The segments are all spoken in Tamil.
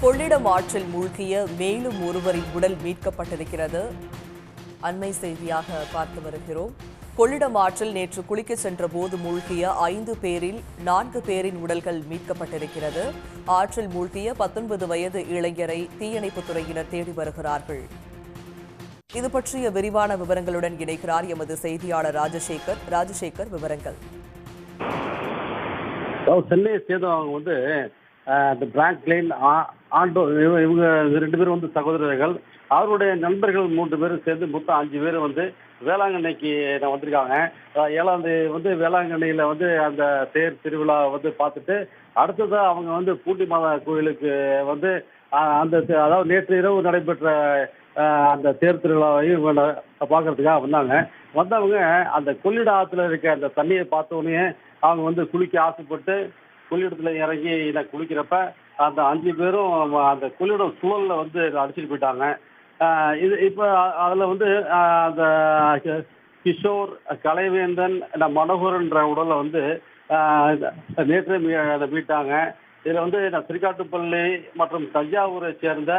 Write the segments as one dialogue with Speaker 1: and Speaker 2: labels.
Speaker 1: கொள்ளிடம் ஆற்றில் மூழ்கிய மேலும் ஒருவரின் உடல் மீட்கப்பட்டிருக்கிறது. அண்மை செய்தியாக பார்த்து வருகிறோம். கொள்ளிடம் ஆற்றில் நேற்று குளிக்க சென்ற போது மூழ்கிய 5 பேரில் 4 பேரின் உடல்கள் மீட்கப்பட்டிருக்கிறது. ஆற்றில் மூழ்கிய 19 வயது இளைஞரை தீயணைப்புத் துறையினர் தேடி வருகிறார்கள். இது பற்றிய விரிவான விவரங்களுடன் இணைக்கிறார் எமது செய்தியாளர் ராஜசேகர். ராஜசேகர், விவரங்கள்.
Speaker 2: சென்னையை சேர்ந்தவங்க இந்த பிராங்க்லின் ஆண்டோ இவங்க 2 பேரும் சகோதரர்கள். அவருடைய நண்பர்கள் 3 பேரும் சேர்ந்து மொத்தம் 5 பேர் வேளாங்கண்ணிக்கு வந்திருக்காங்க. 7ஆம் தேதி வேளாங்கண்ணியில் அந்த தேர் திருவிழா பார்த்துட்டு அடுத்ததா அவங்க பூண்டி மாதா கோயிலுக்கு அந்த அதாவது நேற்று இரவு நடைபெற்ற அந்த தேர் திருவிழாவையும் பார்க்கறதுக்காக வந்தவங்க அந்த கொள்ளிட ஆற்றுல இருக்க அந்த தண்ணியை பார்த்தோன்னே அவங்க குளிக்க ஆசைப்பட்டு கொள்ளிடத்துல இறங்கி குளிக்கிறப்ப அந்த 5 பேரும் அந்த கொள்ளிடம் சுழல்ல அடிச்சுட்டு போயிட்டாங்க. இது இப்போ அதில் அந்த கிஷோர், கலைவேந்தன், மனோகரன்ற உடலை நேற்று மீட்டாங்க. இதில் திருக்காட்டுப்பள்ளி மற்றும் தஞ்சாவூரை சேர்ந்த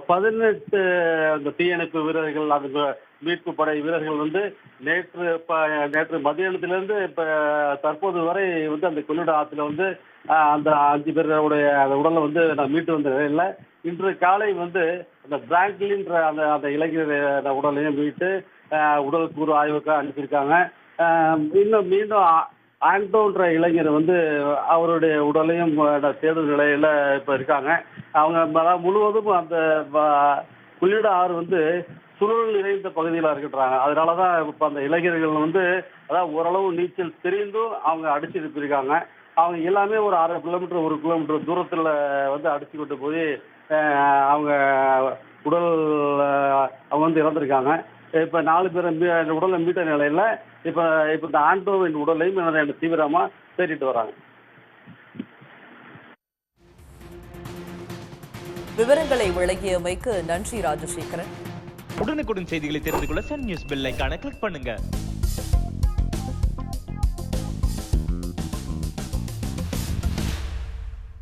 Speaker 2: 18 அந்த தீயணைப்பு வீரர்கள், அந்த மீட்பு படை வீரர்கள் நேற்று மதியானத்திலிருந்து இப்போ தற்போது வரை அந்த கொள்ளிட ஆற்றுல அந்த 5 பேருடைய அந்த உடலை நான் மீட்டு வந்த நிலையில் இன்று காலை அந்த பிராங்க்லின்ற அந்த இளைஞர் உடலையும் மீட்டு உடல் கூறு ஆய்வுக்காக அனுப்பியிருக்காங்க. மீண்டும் ஆண்டோன்ற இளைஞர் அவருடைய உடலையும் தேடும் நிலையில் இப்போ இருக்காங்க. அவங்க முழுவதும் அந்த கொள்ளிட ஆறு சுழல் நிறைந்த பகுதியில் இருக்கின்றாங்க. அதனால தான் இப்போ அந்த இளைஞர்கள் அதாவது ஓரளவு நீச்சல் தெரிந்தும் அவங்க அடிச்சு இருக்காங்க. அவங்க எல்லாமே ஒரு 1/2 கிலோமீட்டர் 1 கிலோமீட்டர் தூரத்தில் அடிச்சு கொண்டு போய் அவங்க உடல் அவங்க இறந்துருக்காங்க. இப்போ 4 பேர் உடலை மீட்ட நிலையில் இப்போ இந்த ஆண்டோவின் உடலையும் தீவிரமாக தேடிட்டு வராங்க.
Speaker 1: விவரங்களை வழங்கியமைக்கு நன்றி ராஜசேகரன்.
Speaker 3: உடனுக்குடன் செய்திகளை தெரிந்து கொள்ள சன் நியூஸ் பெல் ஐகானை கிளிக் பண்ணுங்க.